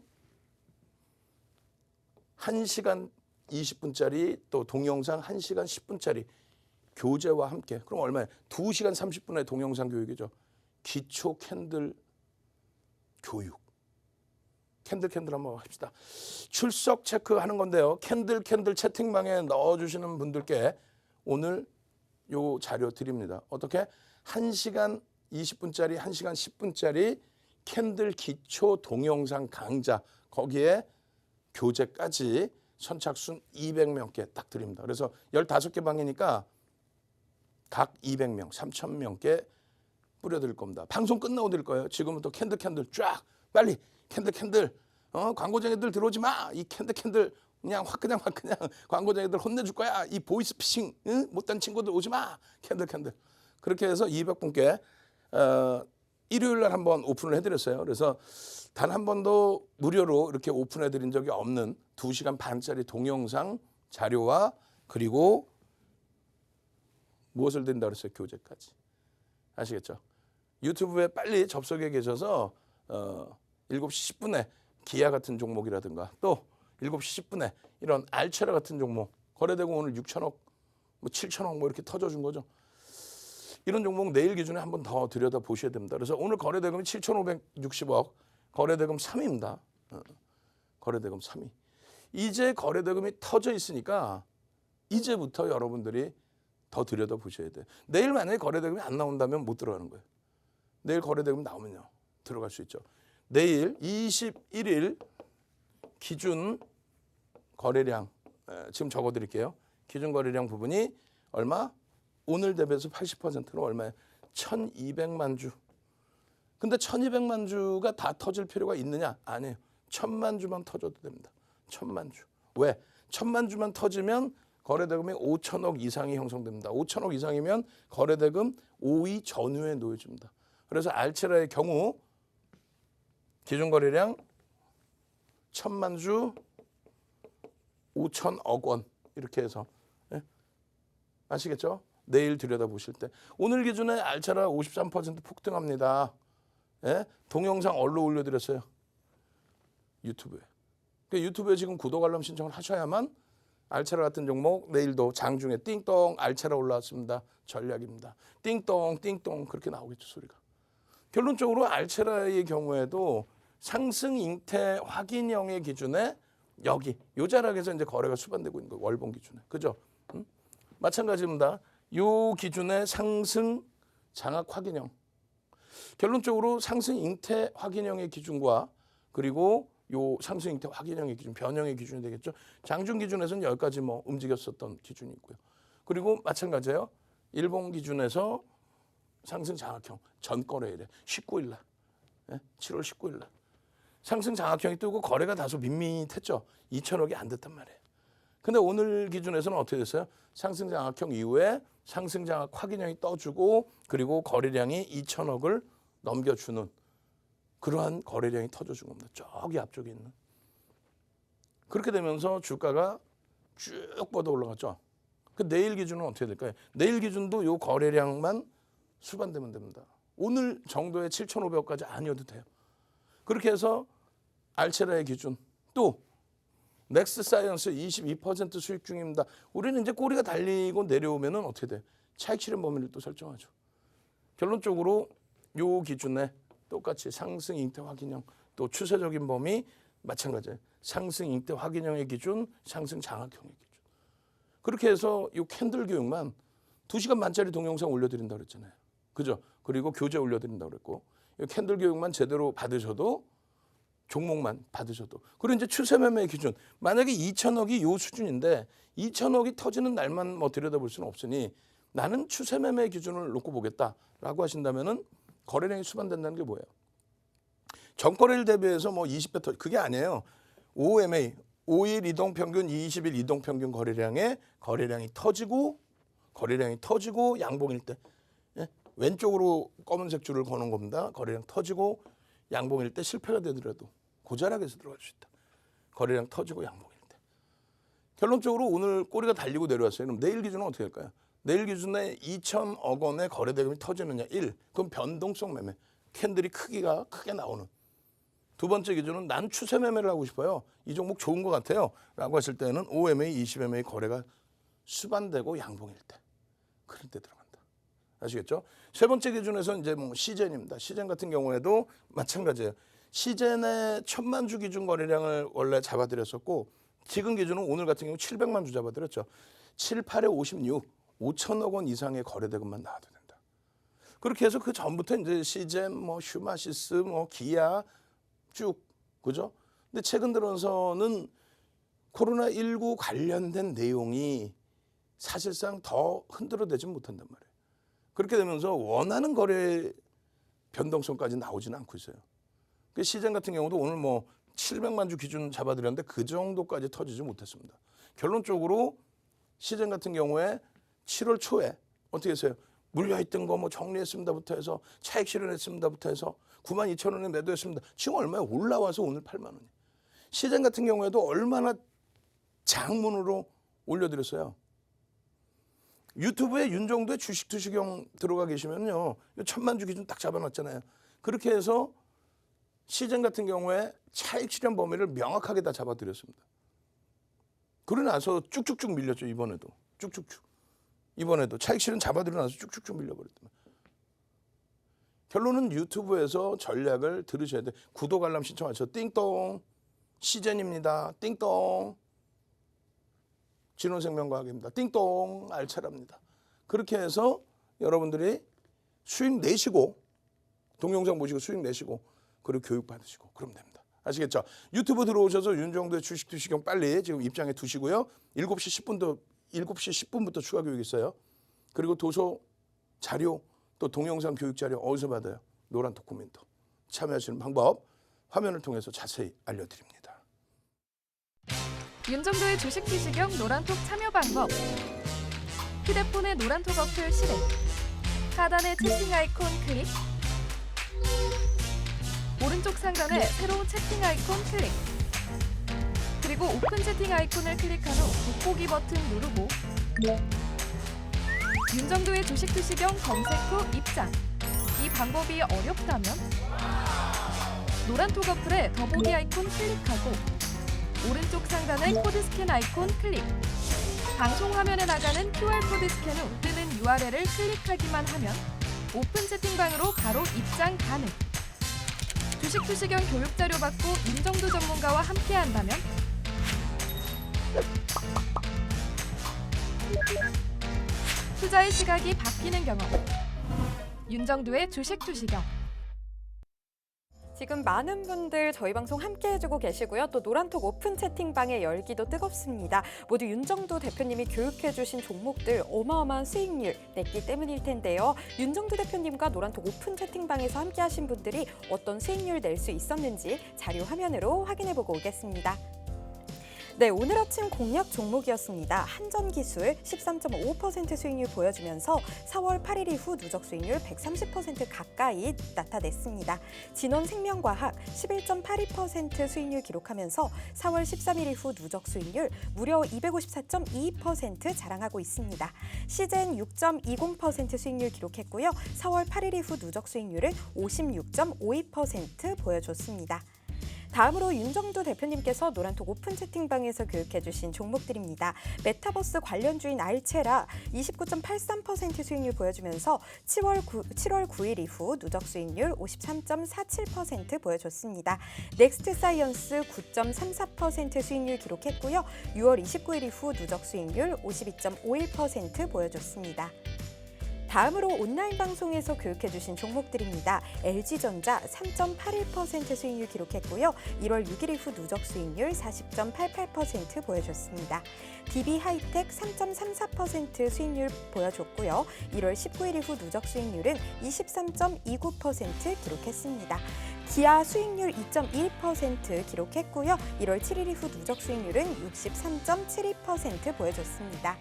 Speaker 2: 1시간 20분짜리 또 동영상 1시간 10분짜리 교재와 함께. 그럼 얼마예요? 2시간 30분의 동영상 교육이죠. 기초 캔들 교육. 캔들 한번 합시다. 출석 체크하는 건데요. 캔들 채팅방에 넣어주시는 분들께 오늘 요 자료 드립니다. 어떻게? 1시간 20분짜리, 1시간 10분짜리 캔들 기초 동영상 강좌 거기에 교재까지 선착순 200명께 딱 드립니다. 그래서 15개 방이니까 각 200명, 3,000명께 뿌려드릴 겁니다. 방송 끝나고 드릴 거예요. 지금부터 캔들 쫙 빨리 캔들 광고쟁이들 들어오지 마. 이 캔들 그냥 확 그냥 광고쟁이들 혼내줄 거야. 이 보이스피싱 못된 친구들 오지 마. 캔들 그렇게 해서 200분께 일요일 날 한번 오픈을 해드렸어요. 그래서 단 한 번도 무료로 이렇게 오픈해드린 적이 없는 2시간 반짜리 동영상 자료와 그리고 무엇을 드린다 그랬어요? 교재까지. 아시겠죠? 유튜브에 빨리 접속해 계셔서 7시 10분에 기아 같은 종목이라든가 또 7시 10분에 이런 알체라 같은 종목 거래되고 오늘 6천억, 7천억 이렇게 터져준 거죠. 이런 종목 내일 기준에 한 번 더 들여다 보셔야 됩니다. 그래서 오늘 거래대금이 7,560억, 거래대금 3위입니다. 거래대금 3위. 이제 거래대금이 터져 있으니까 이제부터 여러분들이 더 들여다 보셔야 돼요. 내일 만약에 거래대금이 안 나온다면 못 들어가는 거예요. 내일 거래대금 나오면요. 들어갈 수 있죠. 내일 21일 기준 거래량 지금 적어드릴게요. 기준 거래량 부분이 얼마? 오늘 대비해서 80%는 얼마예요? 1,200만 주. 근데 1,200만 주가 다 터질 필요가 있느냐? 아니에요. 1,000만 주만 터져도 됩니다. 1,000만 주. 왜? 1,000만 주만 터지면 거래대금이 5천억 이상이 형성됩니다. 5천억 이상이면 거래대금 5위 전후에 놓여집니다. 그래서 알체라의 경우 기준 거래량 1,000만 주 5천억 원 이렇게 해서 아시겠죠? 내일 들여다보실 때 오늘 기준에 알차라 53% 폭등합니다. 동영상 얼로 올려드렸어요. 유튜브에. 그러니까 유튜브에 지금 구독 알람 신청을 하셔야만 알차라 같은 종목 내일도 장중에 띵동 알차라 올라왔습니다. 전략입니다. 띵동 그렇게 나오겠죠 소리가. 결론적으로 알차라의 경우에도 상승 잉태 확인형의 기준에 여기 요 자락에서 이제 거래가 수반되고 있는 거예요. 월봉 기준에. 그죠? 마찬가지입니다. 요 기준의 상승 장악 확인형. 결론적으로 상승 잉태 확인형의 기준과 그리고 요 상승 잉태 확인형의 기준, 변형의 기준이 되겠죠. 장중 기준에서는 여기까지 움직였었던 기준이 있고요. 그리고 마찬가지예요. 일본 기준에서 상승 장악형 전거래일에 19일 날, 7월 19일 날 상승 장악형이 뜨고 거래가 다소 밋밋했죠. 2천억이 안 됐단 말이에요. 근데 오늘 기준에서는 어떻게 됐어요? 상승 장악형 이후에 상승 장악 확인형이 떠주고 그리고 거래량이 2천억을 넘겨주는 그러한 거래량이 터져준 겁니다. 저기 앞쪽에 있는. 그렇게 되면서 주가가 쭉 뻗어 올라갔죠. 그 내일 기준은 어떻게 될까요? 내일 기준도 요 거래량만 수반되면 됩니다. 오늘 정도의 7,500억까지 아니어도 돼요. 그렇게 해서 알체라의 기준 또 넥스 사이언스 22% 수익 중입니다. 우리는 이제 꼬리가 달리고 내려오면은 어떻게 돼? 차익 실현 범위를 또 설정하죠. 결론적으로 요 기준에 똑같이 상승 잉태 확인형 또 추세적인 범위 마찬가지예요. 상승 잉태 확인형의 기준, 상승 장악형의 기준. 그렇게 해서 요 캔들 교육만 2시간 반짜리 동영상 올려드린다고 그랬잖아요. 그죠? 그리고 교재 올려드린다고 그랬고 이 캔들 교육만 제대로 받으셔도 종목만 받으셔도. 그리고 이제 추세 매매 기준. 만약에 2천억이 요 수준인데 2천억이 터지는 날만 뭐 들여다볼 수는 없으니 나는 추세 매매 기준을 놓고 보겠다라고 하신다면은 거래량이 수반된다는 게 뭐예요? 전거래일 대비해서 뭐 20배 터 그게 아니에요. OMA 5일 이동 평균 20일 이동 평균 거래량이 터지고 양봉일 때 예? 왼쪽으로 검은색 줄을 거는 겁니다. 거래량 터지고 양봉일 때 실패가 되더라도 고자락에서 들어갈 수 있다. 거래량 터지고 양봉일 때. 결론적으로 오늘 꼬리가 달리고 내려왔어요. 그럼 내일 기준은 어떻게 할까요? 내일 기준에 2천억 원의 거래 대금이 터지느냐 1. 그럼 변동성 매매. 캔들이 크기가 크게 나오는. 두 번째 기준은 난 추세 매매를 하고 싶어요. 이 종목 좋은 것 같아요. 라고 했을 때는 OMA, 20MA 거래가 수반되고 양봉일 때. 그럴 때 들어간다. 아시겠죠? 세 번째 기준에서 이제 뭐 시젠입니다. 시젠 같은 경우에도 마찬가지예요. 시젠의 1000만 주 기준 거래량을 원래 잡아드렸었고 지금 기준은 오늘 같은 경우 700만 주 잡아드렸죠. 7, 8에 56, 5천억 원 이상의 거래 대금만 나와도 된다. 그렇게 해서 그 전부터 이제 시젠, 뭐 슈마시스, 뭐 기아 쭉 그죠? 근데 최근 들어서는 코로나19 관련된 내용이 사실상 더 흔들어대지 못한단 말이에요. 그렇게 되면서 원하는 거래 변동성까지 나오지는 않고 있어요. 그 시장 같은 경우도 오늘 뭐 700만 주 기준 잡아드렸는데 그 정도까지 터지지 못했습니다. 결론적으로 시장 같은 경우에 7월 초에 어떻게 했어요? 물려있던 거 뭐 정리했습니다부터 해서 차익 실현했습니다부터 해서 92,000원에 매도했습니다. 지금 얼마에 올라와서 오늘 8만 원이에요. 시장 같은 경우에도 얼마나 장문으로 올려드렸어요. 유튜브에 윤정도의 주식 투시경 들어가 계시면요. 1000만 주 기준 딱 잡아놨잖아요. 그렇게 해서 시장 같은 경우에 차익 실현 범위를 명확하게 다 잡아드렸습니다. 그러고 나서 쭉쭉쭉 밀렸죠. 이번에도. 쭉쭉쭉. 이번에도 차익 실현 잡아들여 나서 쭉쭉쭉 밀려버렸더만. 결론은 유튜브에서 전략을 들으셔야 돼. 구독 알람 신청하셔. 띵동. 시젠입니다. 띵동. 진원생명과학입니다. 띵동. 알차랍니다. 그렇게 해서 여러분들이 수익 내시고 동영상 보시고 수익 내시고 그리고 교육 받으시고 그러면 됩니다. 아시겠죠? 유튜브 들어오셔서 윤정도의 주식 투시경 빨리 지금 입장해 두시고요. 7시 10분부터 추가 교육 있어요. 그리고 도서 자료 또 동영상 교육 자료 어디서 받아요? 노란 도쿠멘트. 참여하시는 방법 화면을 통해서 자세히 알려드립니다.
Speaker 3: 윤정도의 주식 투시경 노란톡 참여 방법. 휴대폰의 노란톡 어플 실행. 하단의 채팅 아이콘 클릭. 오른쪽 상단에 새로운 채팅 아이콘 클릭. 그리고 오픈 채팅 아이콘을 클릭한 후 돋보기 버튼 누르고 윤정도의 주식 투시경 검색 후 입장. 이 방법이 어렵다면 노란톡 어플에 더보기 아이콘 클릭하고 오른쪽 상단의 코드 스캔 아이콘 클릭. 방송 화면에 나가는 QR코드 스캔 후 뜨는 URL을 클릭하기만 하면 오픈 채팅방으로 바로 입장 가능. 주식 투시경 교육 자료 받고 윤정도 전문가와 함께 한다면 투자의 시각이 바뀌는 경험. 윤정도의 주식 투시경.
Speaker 1: 지금 많은 분들 저희 방송 함께 해주고 계시고요. 또 노란톡 오픈 채팅방의 열기도 뜨겁습니다. 모두 윤정도 대표님이 교육해주신 종목들 어마어마한 수익률 냈기 때문일 텐데요. 윤정도 대표님과 노란톡 오픈 채팅방에서 함께 하신 분들이 어떤 수익률 낼 수 있었는지 자료 화면으로 확인해보고 오겠습니다. 네, 오늘 아침 공략 종목이었습니다. 한전기술 13.5% 수익률 보여주면서 4월 8일 이후 누적 수익률 130% 가까이 나타냈습니다. 진원생명과학 11.82% 수익률 기록하면서 4월 13일 이후 누적 수익률 무려 254.22% 자랑하고 있습니다. 시젠 6.20% 수익률 기록했고요. 4월 8일 이후 누적 수익률은 56.52% 보여줬습니다. 다음으로 윤정도 대표님께서 노란톡 오픈 채팅방에서 교육해주신 종목들입니다. 메타버스 관련주인 알체라 29.83% 수익률 보여주면서 7월 9일 이후 누적 수익률 53.47% 보여줬습니다. 넥스트 사이언스 9.34% 수익률 기록했고요. 6월 29일 이후 누적 수익률 52.51% 보여줬습니다. 다음으로 온라인 방송에서 교육해주신 종목들입니다. LG전자 3.81% 수익률 기록했고요. 1월 6일 이후 누적 수익률 40.88% 보여줬습니다. DB하이텍 3.34% 수익률 보여줬고요. 1월 19일 이후 누적 수익률은 23.29% 기록했습니다. 기아 수익률 2.21% 기록했고요. 1월 7일 이후 누적 수익률은 63.72% 보여줬습니다.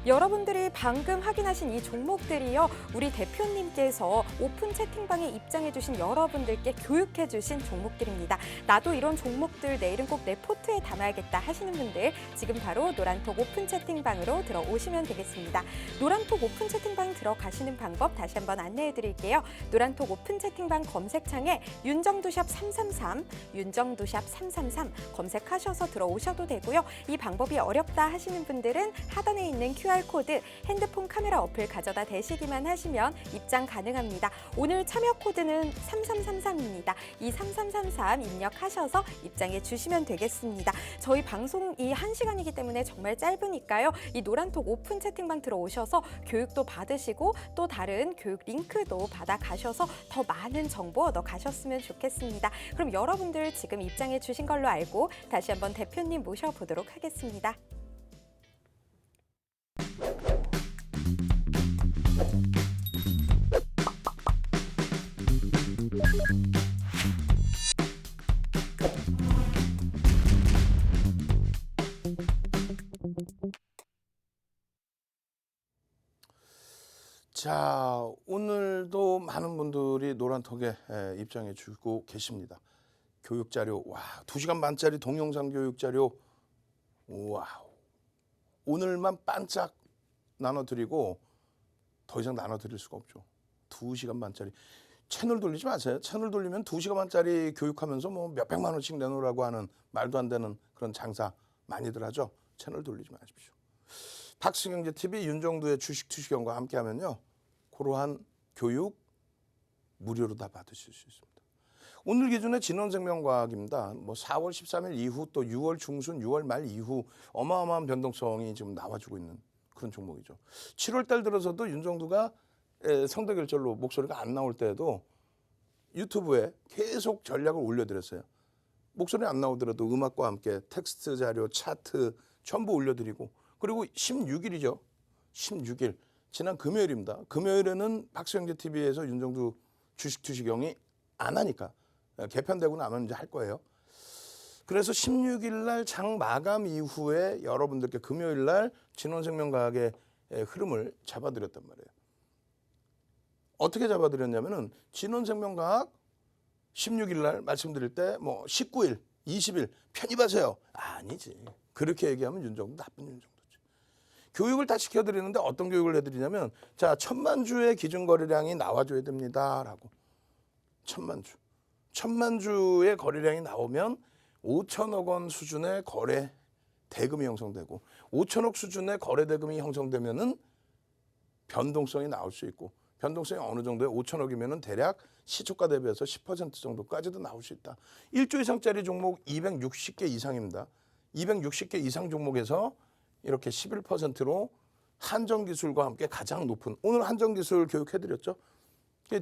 Speaker 1: 여러분들이 방금 확인하신 이 종목들이요, 우리 대표님께서 오픈 채팅방에 입장해주신 여러분들께 교육해주신 종목들입니다. 나도 이런 종목들 내일은 꼭 내 포트에 담아야겠다 하시는 분들 지금 바로 노란톡 오픈 채팅방으로 들어오시면 되겠습니다. 노란톡 오픈 채팅방 들어가시는 방법 다시 한번 안내해드릴게요. 노란톡 오픈 채팅방 검색창에 윤정두샵 333, 윤정두샵 333 검색하셔서 들어오셔도 되고요. 이 방법이 어렵다 하시는 분들은 하단에 있는 QR코드 핸드폰 카메라 어플 가져다 대시기만 하시면 입장 가능합니다. 오늘 참여 코드는 3333입니다. 이 3333 입력하셔서 입장해 주시면 되겠습니다. 저희 방송이 1시간이기 때문에 정말 짧으니까요. 이 노란톡 오픈 채팅방 들어오셔서 교육도 받으시고 또 다른 교육 링크도 받아 가셔서 더 많은 정보 얻어 가셨으면 좋겠습니다. 그럼 여러분들 지금 입장해 주신 걸로 알고 다시 한번 대표님 모셔보도록 하겠습니다.
Speaker 2: 자, 오늘도 많은 분들이 노란톡에 입장해 주고 계십니다. 교육자료, 와, 2시간 반짜리 동영상 교육자료, 와우. 오늘만 반짝 나눠드리고 더 이상 나눠드릴 수가 없죠. 2시간 반짜리. 채널 돌리지 마세요. 채널 돌리면 2시간 반짜리 교육하면서 뭐 몇백만 원씩 내놓으라고 하는 말도 안 되는 그런 장사 많이들 하죠. 채널 돌리지 마십시오. 박스경제TV 윤정두의 주식투시경과 함께하면요, 그러한 교육 무료로 다 받으실 수 있습니다. 오늘 기준에 진원생명과학입니다. 뭐 4월 13일 이후 또 6월 중순, 6월 말 이후 어마어마한 변동성이 지금 나와주고 있는 그런 종목이죠. 7월 달 들어서도 윤정두가 성대결절로 목소리가 안 나올 때에도 유튜브에 계속 전략을 올려드렸어요. 목소리 안 나오더라도 음악과 함께 텍스트 자료, 차트 전부 올려드리고, 그리고 16일이죠. 16일. 지난 금요일입니다. 금요일에는 박스경제TV에서 윤정두 주식투시경이 안 하니까 개편되고 나면 이제 할 거예요. 그래서 16일 날 장 마감 이후에 여러분들께 금요일 날 진원생명과학의 흐름을 잡아드렸단 말이에요. 어떻게 잡아드렸냐면은 진원생명과학 16일 날 말씀드릴 때 뭐 19일, 20일 편입하세요. 아니지. 그렇게 얘기하면 윤정두 나쁜 윤정두지. 교육을 다 시켜드리는데 어떤 교육을 해드리냐면, 자, 1000만 주의 기준 거래량이 나와줘야 됩니다라고. 1000만 주. 1000만 주의 거래량이 나오면 5천억 원 수준의 거래 대금이 형성되고, 5천억 수준의 거래 대금이 형성되면은 변동성이 나올 수 있고, 변동성이 어느 정도에 5천억이면은 대략 시초가 대비해서 10% 정도까지도 나올 수 있다. 1조 이상짜리 종목 260개 이상입니다. 260개 이상 종목에서 이렇게 11%로 한정기술과 함께 가장 높은, 오늘 한정기술 교육해드렸죠.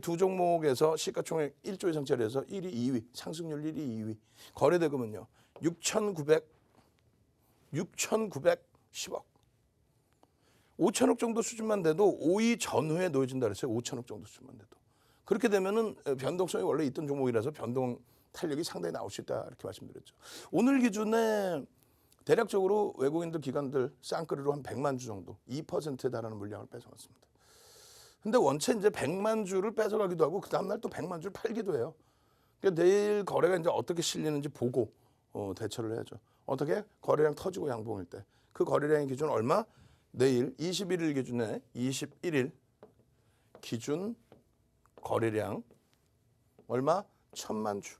Speaker 2: 두 종목에서 시가총액 1조 이상짜리에서 1위, 2위, 상승률 1위, 2위. 거래대금은요, 6,910억. 5천억 정도 수준만 돼도 5위 전후에 놓여진다 그랬어요. 5천억 정도 수준만 돼도. 그렇게 되면은 변동성이 원래 있던 종목이라서 변동 탄력이 상당히 나올 수 있다, 이렇게 말씀드렸죠. 오늘 기준에 대략적으로 외국인들, 기관들 쌍끌이로 한 100만 주 정도, 2%에 달하는 물량을 뺏어갔습니다. 근데 원체 이제 100만 주를 뺏어가기도 하고 그 다음날 또 100만 주를 팔기도 해요. 그러니까 내일 거래가 이제 어떻게 실리는지 보고 대처를 해야죠. 어떻게? 거래량 터지고 양봉일 때. 그 거래량의 기준 얼마? 내일 21일 기준에 21일 기준 거래량 얼마? 1000만 주.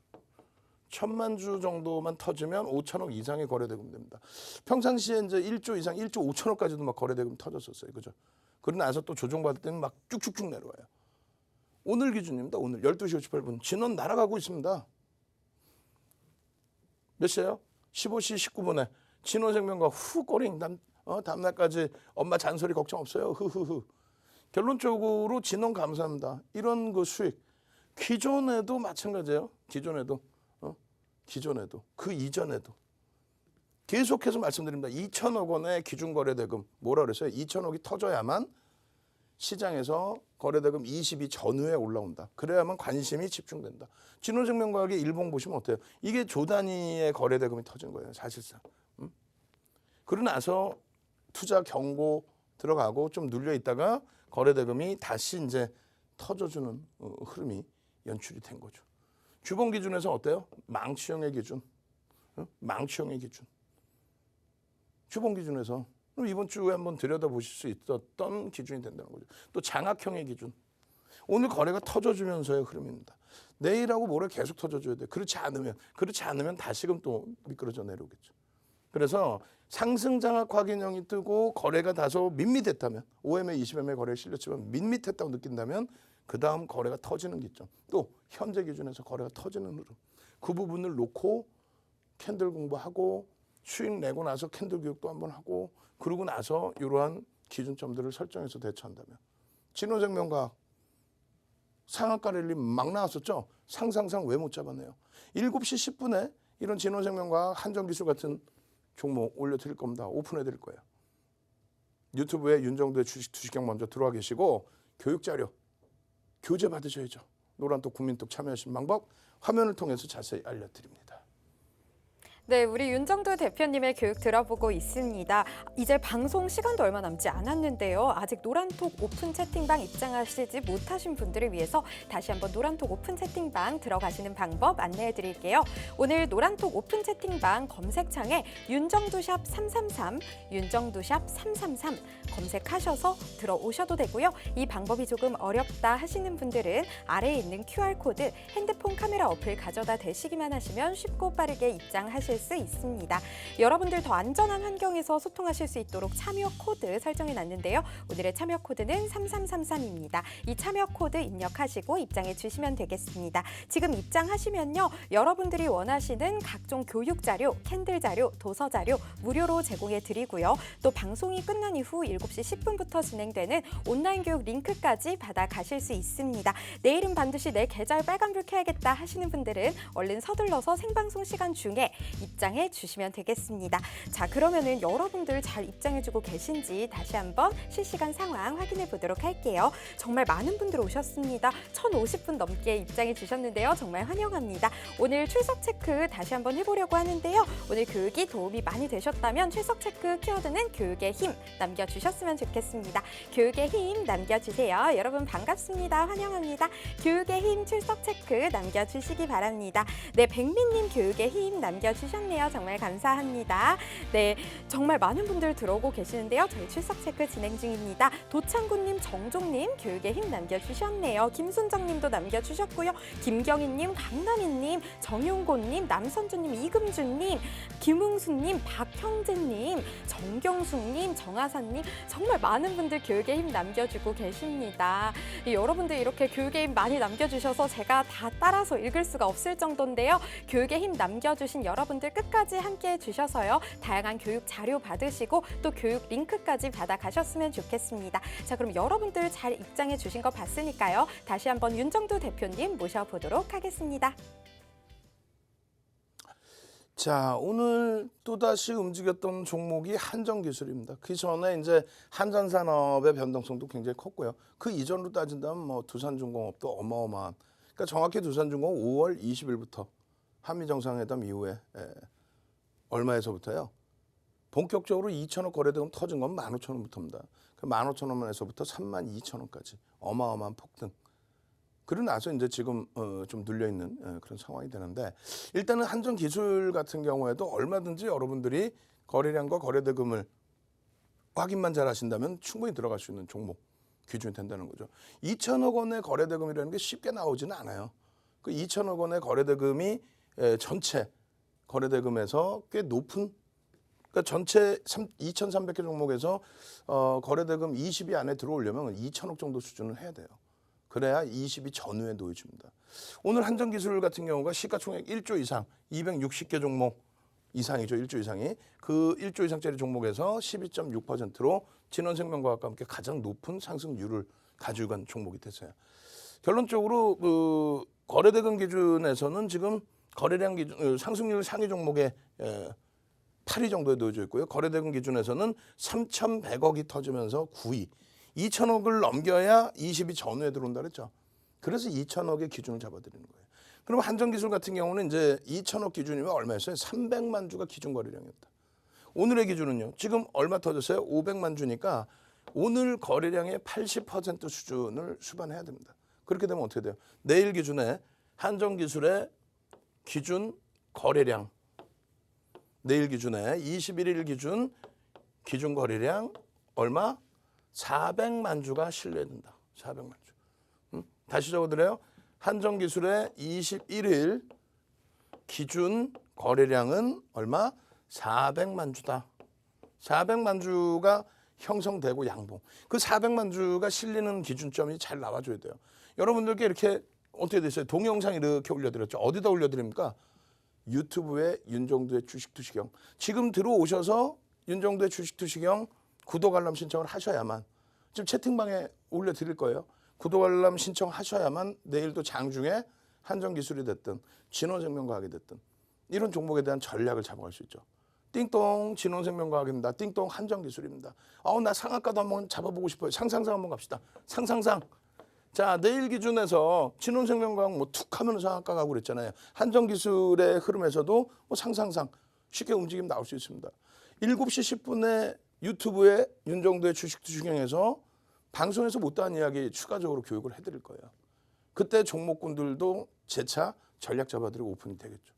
Speaker 2: 1000만 주 정도만 터지면 5천억 이상의 거래대금 됩니다. 평상시에 이제 1조 이상, 1조 5천억까지도 막 거래대금 터졌었어요. 그죠? 그러고 나서 또 조정받을 때는 막 쭉쭉쭉 내려와요. 오늘 기준입니다. 오늘 12시 58분. 진원 날아가고 있습니다. 몇 시에요? 15시 19분에 진원생명과 후 꼬링 다음날까지 엄마 잔소리 걱정 없어요. 흐흐흐. 결론적으로 진원 감사합니다. 이런 그 수익 기존에도 마찬가지예요. 기존에도 그 이전에도 계속해서 말씀드립니다. 2천억 원의 기준거래대금 뭐라 그랬어요? 2천억이 터져야만 시장에서 거래대금 20이 전후에 올라온다. 그래야만 관심이 집중된다. 진원생명과학의 일봉 보시면 어때요? 이게 조 단위의 거래대금이 터진 거예요. 사실상. 그러고 나서 투자 경고 들어가고 좀 눌려 있다가 거래대금이 다시 이제 터져주는 흐름이 연출이 된 거죠. 주봉 기준에서 어때요? 망치형의 기준. 망치형의 기준. 주봉 기준에서 그럼 이번 주에 한번 들여다보실 수 있었던 기준이 된다는 거죠. 또 장악형의 기준. 오늘 거래가 터져주면서의 흐름입니다. 내일하고 모레 계속 터져줘야 돼. 그렇지 않으면 다시금 또 미끄러져 내려오겠죠. 그래서 상승 장악 확인형이 뜨고 거래가 다소 밋밋했다면 5MA, 20MA 거래가 실렸지만 밋밋했다고 느낀다면 그 다음 거래가 터지는 기점. 또 현재 기준에서 거래가 터지는 흐름. 그 부분을 놓고 캔들 공부하고 수익 내고 나서 캔들 교육도 한번 하고 그러고 나서 이러한 기준점들을 설정해서 대처한다면 진원생명과학 상한가 랠리 막 나왔었죠. 상상상 왜 못 잡았네요. 7시 10분에 이런 진원생명과학 한정기술 같은 종목 올려드릴 겁니다. 오픈해드릴 거예요. 유튜브에 윤정도의 주식 투시경 먼저 들어와 계시고 교육자료 교재 받으셔야죠. 노란톡 국민톡 참여하시는 방법 화면을 통해서 자세히 알려드립니다.
Speaker 1: 네, 우리 윤정도 대표님의 교육 들어보고 있습니다. 이제 방송 시간도 얼마 남지 않았는데요. 아직 노란톡 오픈 채팅방 입장하시지 못하신 분들을 위해서 다시 한번 노란톡 오픈 채팅방 들어가시는 방법 안내해 드릴게요. 오늘 노란톡 오픈 채팅방 검색창에 윤정도샵 333, 윤정도샵 333 검색하셔서 들어오셔도 되고요. 이 방법이 조금 어렵다 하시는 분들은 아래에 있는 QR코드 핸드폰 카메라 어플 가져다 대시기만 하시면 쉽고 빠르게 입장하실 수 있습니다. 여러분들 더 안전한 환경에서 소통하실 수 있도록 참여 코드 설정해 놨는데요. 오늘의 참여 코드는 3333입니다. 이 참여 코드 입력하시고 입장해 주시면 되겠습니다. 지금 입장하시면요. 여러분들이 원하시는 각종 교육 자료, 캔들 자료, 도서 자료 무료로 제공해 드리고요. 또 방송이 끝난 이후 7시 10분부터 진행되는 온라인 교육 링크까지 받아 가실 수 있습니다. 내일은 반드시 내 계좌에 빨간불 켜야겠다 하시는 분들은 얼른 서둘러서 생방송 시간 중에 입장해 주시면 되겠습니다. 자, 그러면은 여러분들 잘 입장해주고 계신지 다시 한번 실시간 상황 확인해 보도록 할게요. 정말 많은 분들 오셨습니다. 1,050분 넘게 입장해 주셨는데요. 정말 환영합니다. 오늘 출석 체크 다시 한번 해보려고 하는데요. 오늘 교육이 도움이 많이 되셨다면 출석 체크 키워드는 교육의 힘 남겨주셨으면 좋겠습니다. 교육의 힘 남겨주세요. 여러분 반갑습니다. 환영합니다. 교육의 힘 출석 체크 남겨주시기 바랍니다. 네, 백민님 교육의 힘 남겨주셨네요. 정말 감사합니다. 네, 정말 많은 분들 들어오고 계시는데요. 저희 출석 체크 진행 중입니다. 도창구님, 정종님 교육의 힘 남겨주셨네요. 김순정님도 남겨주셨고요. 김경희님, 강남희님, 정용곤님, 남선주님, 이금주님, 김웅수님, 박형재님, 정경숙님, 정하사님 정말 많은 분들 교육의 힘 남겨주고 계십니다. 여러분들 이렇게 교육의 힘 많이 남겨주셔서 제가 다 따라서 읽을 수가 없을 정도인데요. 교육의 힘 남겨주신 여러분들 끝까지 함께해 주셔서요. 다양한 교육 자료 받으시고 또 교육 링크까지 받아 가셨으면 좋겠습니다. 자, 그럼 여러분들 잘 입장해 주신 거 봤으니까요. 다시 한번 윤정도 대표님 모셔보도록 하겠습니다.
Speaker 2: 자, 오늘 또다시 움직였던 종목이 한정기술입니다. 그 전에 이제 한전산업의 변동성도 굉장히 컸고요. 그 이전으로 따진다면 뭐 두산중공업도 어마어마한. 그러니까 정확히 두산중공업 5월 20일부터 한미정상회담 이후에 얼마에서부터요? 본격적으로 2천억 거래대금 터진 건 15,000원부터입니다. 그 15,000원에서부터 32,000원까지 어마어마한 폭등. 그러고 나서 이제 지금 좀 눌려 있는 그런 상황이 되는데 일단은 한전기술 같은 경우에도 얼마든지 여러분들이 거래량과 거래대금을 확인만 잘 하신다면 충분히 들어갈 수 있는 종목 기준이 된다는 거죠. 2천억 원의 거래대금이라는 게 쉽게 나오지는 않아요. 그 2천억 원의 거래대금이 전체 거래대금에서 꽤 높은 그러니까 전체 2,300개 종목에서 거래대금 20위 안에 들어오려면 2천억 정도 수준을 해야 돼요. 그래야 20위 전후에 놓여줍니다. 오늘 한전기술 같은 경우가 시가총액 1조 이상, 260개 종목 이상이죠. 1조 이상이. 그 1조 이상짜리 종목에서 12.6%로 진원생명과학과 함께 가장 높은 상승률을 가지고 간 종목이 됐어요. 결론적으로 그 거래대금 기준에서는 지금 거래량 기준 상승률 상위 종목에 8위 정도에 놓여져 있고요. 거래대금 기준에서는 3,100억이 터지면서 9위. 2,000억을 넘겨야 20위 전후에 들어온다 그랬죠. 그래서 2,000억의 기준을 잡아드리는 거예요. 그럼 한정기술 같은 경우는 이제 2,000억 기준이면 얼마였어요? 300만 주가 기준 거래량이었다. 오늘의 기준은요. 지금 얼마 터졌어요? 500만 주니까 오늘 거래량의 80% 수준을 수반해야 됩니다. 그렇게 되면 어떻게 돼요? 내일 기준에 한정기술의 기준 거래량, 내일 기준에 21일 기준 거래량 얼마? 400만 주가 실려야 된다. 400만 주. 다시 적어드려요. 한정기술의 21일 기준 거래량은 얼마? 400만 주다. 400만 주가 형성되고 양봉. 그 400만 주가 실리는 기준점이 잘 나와줘야 돼요. 여러분들께 이렇게 어떻게 됐어요? 동영상 이렇게 올려드렸죠. 어디다 올려드립니까? 유튜브에 윤정두의 주식투시경. 지금 들어오셔서 윤정두의 주식투시경 구독 알람 신청을 하셔야만, 지금 채팅방에 올려드릴 거예요. 구독 알람 신청하셔야만 내일도 장중에 한정기술이 됐든 진원생명과학이 됐든 이런 종목에 대한 전략을 잡아갈 수 있죠. 띵동 진원생명과학입니다. 띵동 한정기술입니다. 나 상한가도 한번 잡아보고 싶어요. 상상상 한번 갑시다. 상상상. 자, 내일 기준에서 진원생명과학 뭐 툭 하면 상한가 가고 그랬잖아요. 한정기술의 흐름에서도 뭐 상상상 쉽게 움직임 나올 수 있습니다. 7시 10분에 유튜브에 윤정두의 주식투시경에서 방송에서 못다한 이야기 추가적으로 교육을 해드릴 거예요. 그때 종목군들도 재차 전략 잡아드리고 오픈이 되겠죠.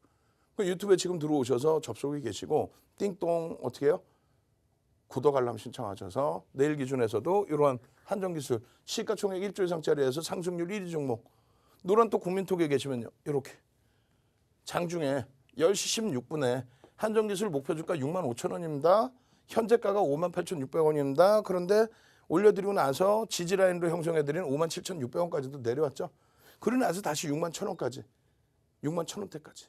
Speaker 2: 유튜브에 지금 들어오셔서 접속이 계시고 띵동 어떻게 해요? 구독 알람 신청하셔서 내일 기준에서도 이러한 한정기술 시가총액 1조 이상짜리에서 상승률 1위 종목 노란 또 국민톡에 계시면요. 이렇게 장중에 10시 16분에 한정기술 목표주가 65,000원입니다. 현재가가 58,600원입니다. 그런데 올려드리고 나서 지지라인으로 형성해드린 57,600원까지도 내려왔죠. 그러고 나서 다시 61,000원까지, 61,000원대까지.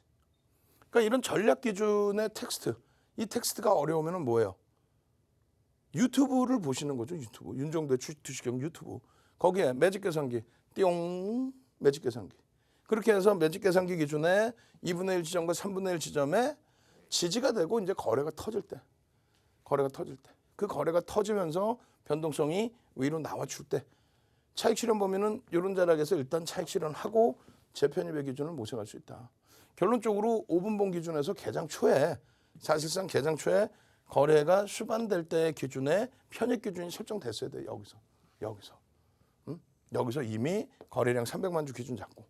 Speaker 2: 그러니까 이런 전략 기준의 텍스트, 이 텍스트가 어려우면 뭐예요? 유튜브를 보시는 거죠. 유튜브. 윤정두의 주식투시경 유튜브. 거기에 매직 계산기, 띠용 매직 계산기. 그렇게 해서 매직 계산기 기준에 2분의 1 지점과 3분의 1 지점에 지지가 되고 이제 거래가 터질 때. 그 거래가 터지면서 변동성이 위로 나와줄 때 차익 실현 범위는 이런 자락에서 일단 차익 실현하고 재편입의 기준을 모색할 수 있다. 결론적으로 5분봉 기준에서 개장 초에 사실상 개장 초에 거래가 수반될 때의 기준에 편입 기준이 설정됐어야 돼요. 여기서 이미 거래량 300만 주 기준 잡고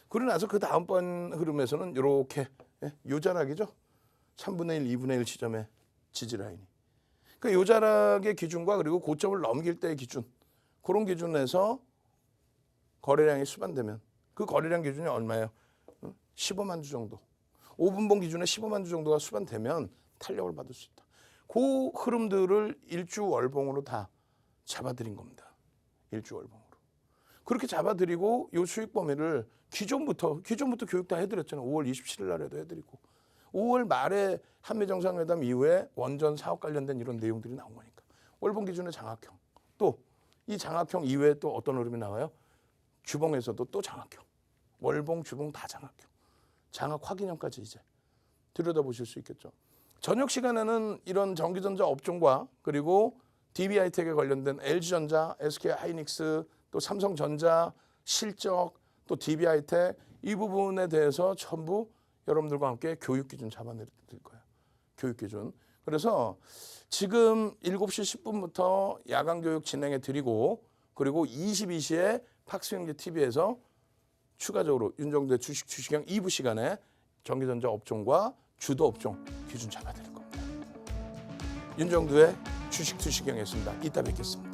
Speaker 2: 그러고 나서 그 다음번 흐름에서는 이렇게 요 자락이죠. 3분의 1, 2분의 1 지점의 지지라인이. 그 요 자락의 기준과 그리고 고점을 넘길 때의 기준 그런 기준에서 거래량이 수반되면 그 거래량 기준이 얼마예요? 15만 주 정도. 5분봉 기준에 15만 주 정도가 수반되면 탄력을 받을 수 있다. 그 흐름들을 일주월봉으로 다 잡아드린 겁니다. 일주월봉으로. 그렇게 잡아드리고 요 수익 범위를 기존부터 교육 다 해드렸잖아요. 5월 27일 날에도 해드리고 5월 말에 한미정상회담 이후에 원전 사업 관련된 이런 내용들이 나온 거니까. 월봉 기준의 장악형. 또 이 장악형 이외에 또 어떤 흐름이 나와요? 주봉에서도 또 장악형. 월봉, 주봉 다 장악형. 장악 확인형까지 이제 들여다보실 수 있겠죠. 저녁 시간에는 이런 전기전자 업종과 그리고 DB하이텍에 관련된 LG전자, SK하이닉스, 또 삼성전자 실적, 또 DB하이텍 이 부분에 대해서 전부 여러분들과 함께 교육 기준 잡아내릴 거예요. 교육 기준. 그래서 지금 7시 10분부터 야간 교육 진행해 드리고 그리고 22시에 팍스윙기 TV에서 추가적으로 윤정두의 주식투시경 2부 시간에 전기전자 업종과 주도 업종 기준 잡아드릴 겁니다. 윤정두의 주식투시경이었습니다. 이따 뵙겠습니다.